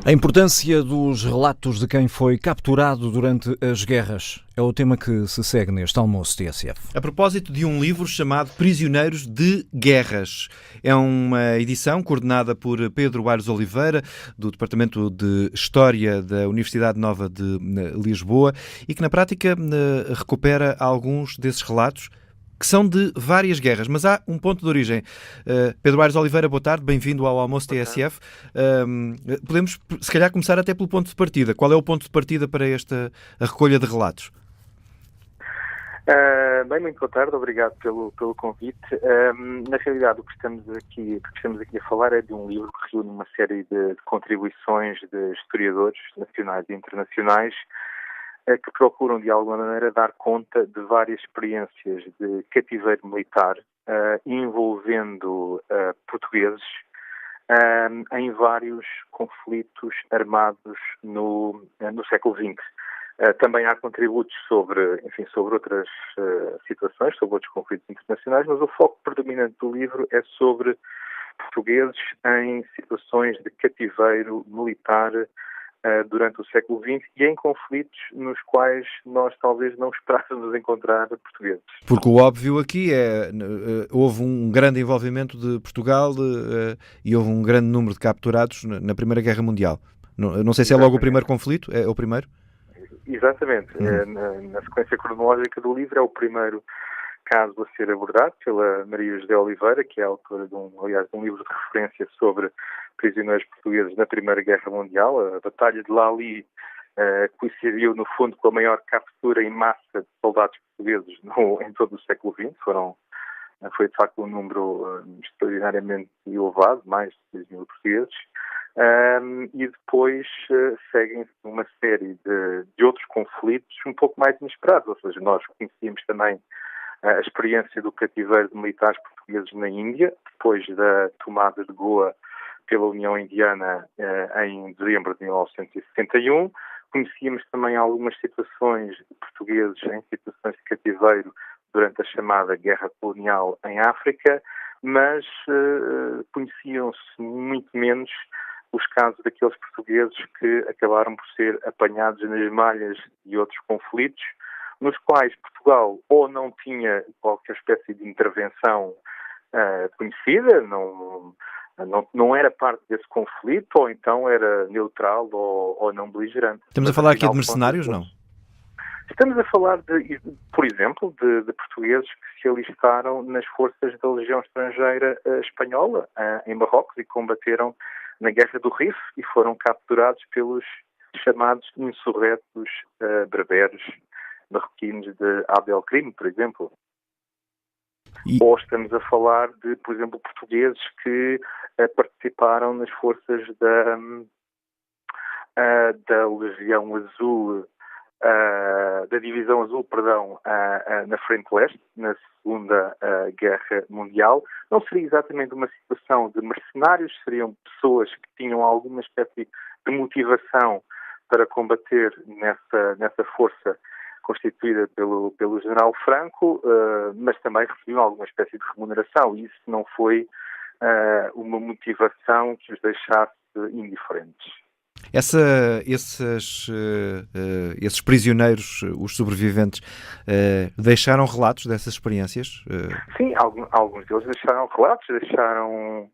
A importância dos relatos de quem foi capturado durante as guerras é o tema que se segue neste almoço TSF. A propósito de um livro chamado Prisioneiros de Guerras. É uma edição coordenada por Pedro Aires Oliveira, do Departamento de História da Universidade Nova de Lisboa, e que na prática recupera alguns desses relatos que são de várias guerras, mas há um ponto de origem. Pedro Aires Oliveira, boa tarde, bem-vindo ao Almoço TSF. Podemos, se calhar, começar até pelo ponto de partida. Qual é o ponto de partida para esta recolha de relatos? Muito boa tarde, obrigado pelo convite. Na realidade, o que estamos aqui a falar é de um livro que reúne uma série de contribuições de historiadores nacionais e internacionais que procuram, de alguma maneira, dar conta de várias experiências de cativeiro militar envolvendo portugueses em vários conflitos armados no século XX. Também há contributos sobre outras situações, sobre outros conflitos internacionais, mas o foco predominante do livro é sobre portugueses em situações de cativeiro militar durante o século XX e em conflitos nos quais nós talvez não esperássemos encontrar portugueses. Porque o óbvio aqui é houve um grande envolvimento de Portugal e houve um grande número de capturados na Primeira Guerra Mundial. Não sei se é logo o primeiro conflito, é o primeiro? Exatamente. Na sequência cronológica do livro é o primeiro caso a ser abordado pela Maria José Oliveira, que é autora de um livro de referência sobre prisioneiros portugueses na Primeira Guerra Mundial. A Batalha de Lali coincidiu, no fundo, com a maior captura em massa de soldados portugueses em todo o século XX. Foi, de facto, um número extraordinariamente elevado, mais de 6 mil portugueses. E depois seguem-se uma série de outros conflitos um pouco mais inesperados. Ou seja, nós conhecíamos também a experiência do cativeiro de militares portugueses na Índia, depois da tomada de Goa pela União Indiana em dezembro de 1961. Conhecíamos também algumas situações de portugueses em situações de cativeiro durante a chamada Guerra Colonial em África, mas conheciam-se muito menos os casos daqueles portugueses que acabaram por ser apanhados nas malhas de outros conflitos, nos quais Portugal ou não tinha qualquer espécie de intervenção conhecida, não era parte desse conflito, ou então era neutral ou não beligerante. Estamos a falar aqui de mercenários, não? Estamos a falar, por exemplo, de portugueses que se alistaram nas forças da Legião Estrangeira Espanhola em Marrocos e combateram na Guerra do Rif e foram capturados pelos chamados insurretos berberes marroquinos de Abdelkrim, por exemplo. Ou estamos a falar de, por exemplo, portugueses que participaram nas forças da Legião Azul, da Divisão Azul, na Frente Leste, na Segunda Guerra Mundial. Não seria exatamente uma situação de mercenários, seriam pessoas que tinham alguma espécie de motivação para combater nessa força constituída pelo general Franco, mas também recebiam alguma espécie de remuneração, e isso não foi uma motivação que os deixasse indiferentes. Esses prisioneiros, os sobreviventes, deixaram relatos dessas experiências? Sim, alguns deles deixaram relatos, deixaram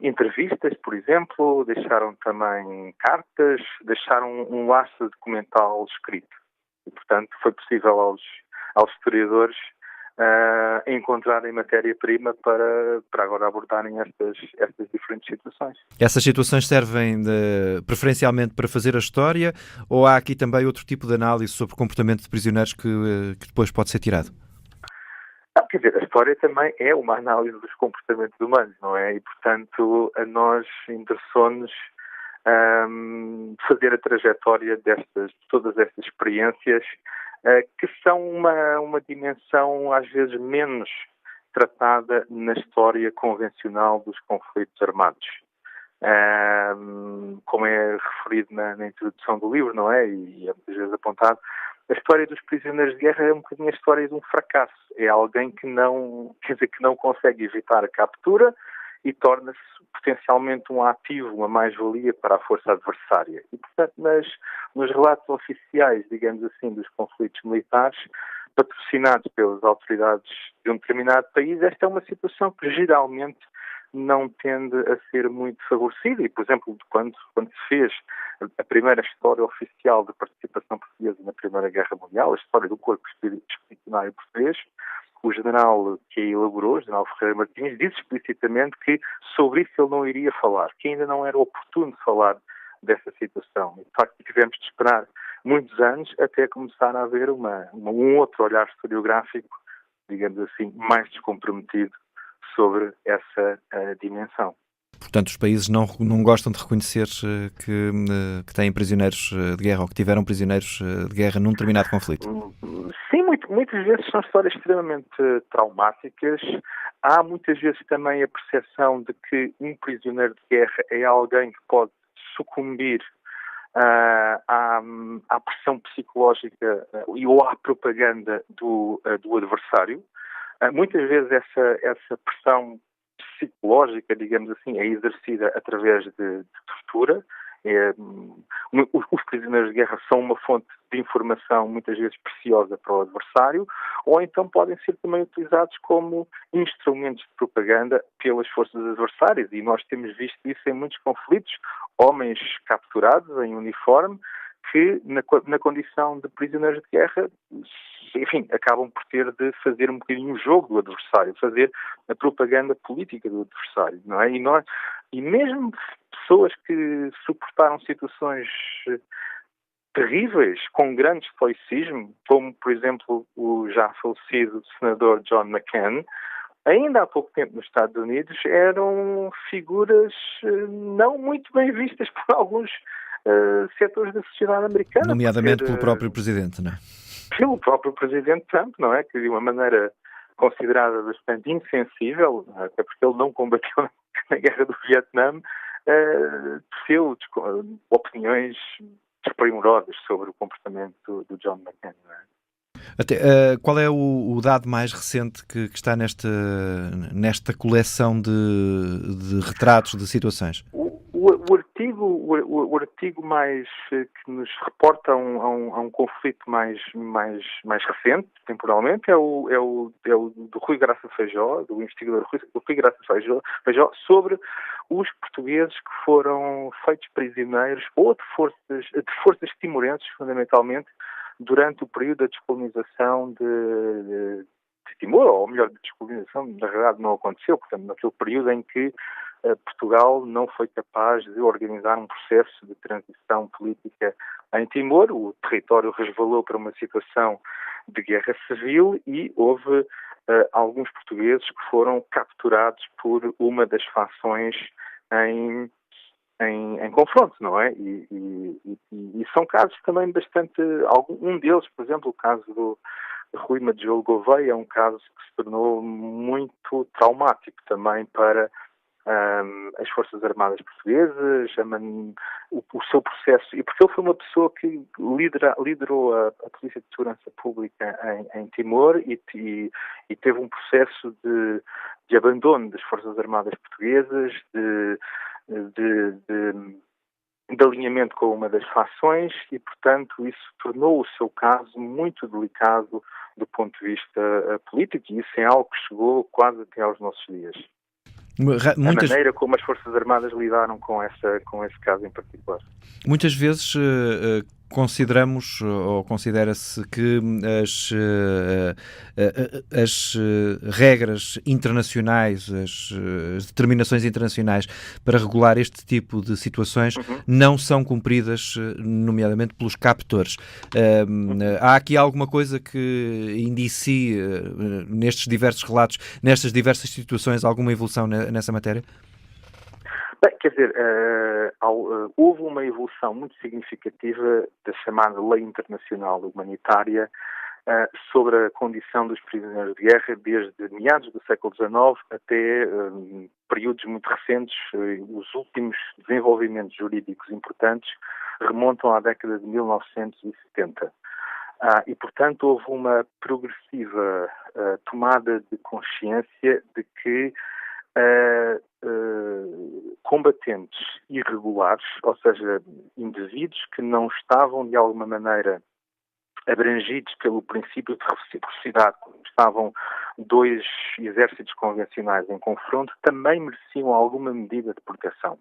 entrevistas, por exemplo, deixaram também cartas, deixaram um laço documental escrito. E, portanto, foi possível aos historiadores encontrarem matéria-prima para agora abordarem estas diferentes situações. Essas situações servem preferencialmente para fazer a história, ou há aqui também outro tipo de análise sobre o comportamento de prisioneiros que depois pode ser tirado? Quer dizer, a história também é uma análise dos comportamentos humanos, não é? E, portanto, a nós interessou-nos fazer a trajetória de todas estas experiências que são uma dimensão às vezes menos tratada na história convencional dos conflitos armados. Como é referido na introdução do livro, não é? E é muitas vezes apontado, a história dos prisioneiros de guerra é um bocadinho a história de um fracasso. É alguém que não consegue evitar a captura e torna-se potencialmente um ativo, uma mais-valia para a força adversária. E, portanto, nos relatos oficiais, digamos assim, dos conflitos militares, patrocinados pelas autoridades de um determinado país, esta é uma situação que geralmente não tende a ser muito favorecida. E, por exemplo, quando se fez a primeira história oficial de participação portuguesa na Primeira Guerra Mundial, a história do Corpo Expedicionário Português, o general que a elaborou, o general Ferreira Martins, disse explicitamente que sobre isso ele não iria falar, que ainda não era oportuno falar dessa situação. E, de facto, tivemos de esperar muitos anos até começar a haver um outro olhar historiográfico, digamos assim, mais descomprometido sobre essa dimensão. Portanto, os países não gostam de reconhecer que têm prisioneiros de guerra ou que tiveram prisioneiros de guerra num determinado conflito. Sim, muitas vezes são histórias extremamente traumáticas. Há muitas vezes também a percepção de que um prisioneiro de guerra é alguém que pode sucumbir à pressão psicológica ou à propaganda do adversário. Muitas vezes essa pressão psicológica, digamos assim, é exercida através de tortura. Os prisioneiros de guerra são uma fonte de informação muitas vezes preciosa para o adversário, ou então podem ser também utilizados como instrumentos de propaganda pelas forças adversárias, e nós temos visto isso em muitos conflitos, homens capturados em uniforme que na condição de prisioneiros de guerra, enfim, acabam por ter de fazer um bocadinho o jogo do adversário, fazer a propaganda política do adversário, não é? E mesmo pessoas que suportaram situações terríveis, com grande estoicismo, como, por exemplo, o já falecido senador John McCain, ainda há pouco tempo nos Estados Unidos, eram figuras não muito bem vistas por alguns setores da sociedade americana. Nomeadamente pelo próprio presidente, não é? Pelo próprio presidente Trump, não é? Que de uma maneira considerada bastante insensível, até porque ele não combateu na guerra do Vietnã, teceu opiniões desprimorosas sobre o comportamento do John McCain, não é? Qual é o dado mais recente que está nesta coleção de retratos de situações? O artigo mais que nos reporta a um conflito mais recente, temporalmente, é o do Rui Graça Feijó, do investigador Rui Graça Feijó, sobre os portugueses que foram feitos prisioneiros ou de forças timorenses, fundamentalmente, durante o período da descolonização de Timor, ou melhor, de descolonização, na realidade não aconteceu, portanto, naquele período em que Portugal não foi capaz de organizar um processo de transição política em Timor. O território resvalou para uma situação de guerra civil e houve alguns portugueses que foram capturados por uma das fações em confronto, não é? E são casos também bastante... Um deles, por exemplo, o caso do Rui Majolo Gouveia, é um caso que se tornou muito traumático também para as Forças Armadas Portuguesas, o seu processo, e porque ele foi uma pessoa que liderou a Polícia de Segurança Pública em Timor e teve um processo de abandono das Forças Armadas Portuguesas, de alinhamento com uma das fações e, portanto, isso tornou o seu caso muito delicado do ponto de vista político, e isso é algo que chegou quase até aos nossos dias. A maneira como as Forças Armadas lidaram com esse caso em particular. Muitas vezes consideramos, ou considera-se que as regras internacionais, as determinações internacionais para regular este tipo de situações não são cumpridas, nomeadamente pelos captores. Há aqui alguma coisa que indicie nestes diversos relatos, nestas diversas situações, alguma evolução nessa matéria? Bem, quer dizer, houve uma evolução muito significativa da chamada Lei Internacional Humanitária sobre a condição dos prisioneiros de guerra desde meados do século XIX até períodos muito recentes. Os últimos desenvolvimentos jurídicos importantes remontam à década de 1970. E, portanto, houve uma progressiva tomada de consciência de que combatentes irregulares, ou seja, indivíduos que não estavam de alguma maneira abrangidos pelo princípio de reciprocidade, como estavam dois exércitos convencionais em confronto, também mereciam alguma medida de proteção.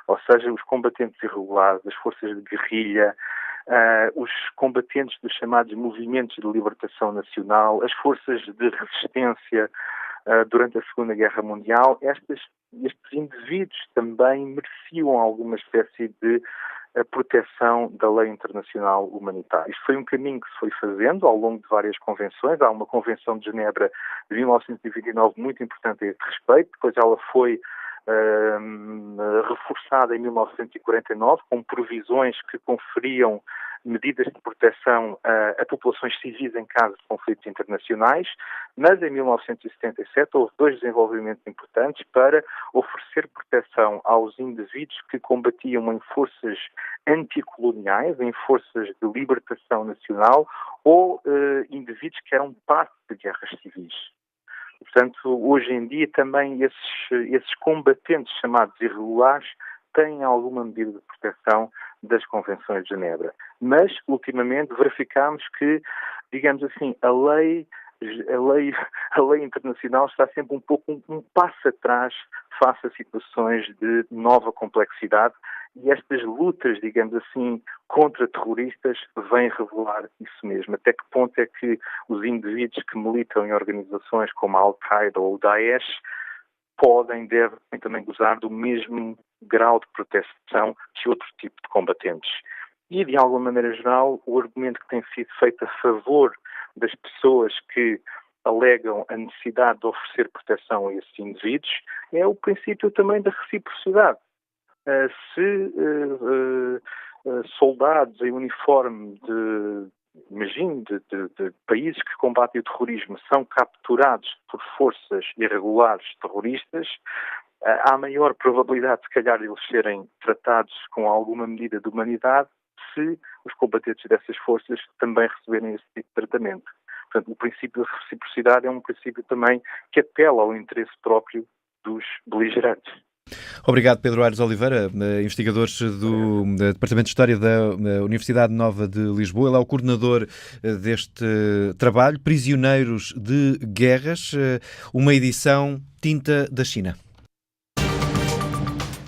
Ou seja, os combatentes irregulares, as forças de guerrilha, os combatentes dos chamados movimentos de libertação nacional, as forças de resistência durante a Segunda Guerra Mundial, estes indivíduos também mereciam alguma espécie de proteção da lei internacional humanitária. Isto foi um caminho que se foi fazendo ao longo de várias convenções. Há uma Convenção de Genebra de 1929 muito importante a este respeito, depois ela foi reforçada em 1949 com provisões que conferiam medidas de proteção a populações civis em caso de conflitos internacionais, mas em 1977 houve dois desenvolvimentos importantes para oferecer proteção aos indivíduos que combatiam em forças anticoloniais, em forças de libertação nacional ou indivíduos que eram parte de guerras civis. Portanto, hoje em dia também esses combatentes chamados irregulares têm alguma medida de proteção das Convenções de Genebra. Mas, ultimamente, verificamos que, digamos assim, a lei internacional está sempre um pouco um passo atrás face a situações de nova complexidade e estas lutas, digamos assim, contra terroristas vêm revelar isso mesmo. Até que ponto é que os indivíduos que militam em organizações como a Al-Qaeda ou o Daesh devem também gozar do mesmo grau de proteção que outro tipo de combatentes. E, de alguma maneira geral, o argumento que tem sido feito a favor das pessoas que alegam a necessidade de oferecer proteção a esses indivíduos é o princípio também da reciprocidade. Se soldados em uniforme de países que combatem o terrorismo são capturados por forças irregulares terroristas, há maior probabilidade, se calhar, de eles serem tratados com alguma medida de humanidade se os combatentes dessas forças também receberem esse tipo de tratamento. Portanto, o princípio da reciprocidade é um princípio também que apela ao interesse próprio dos beligerantes. Obrigado, Pedro Aires Oliveira, investigador do Departamento de História da Universidade Nova de Lisboa. Ele é o coordenador deste trabalho, Prisioneiros de Guerras, uma edição tinta da China.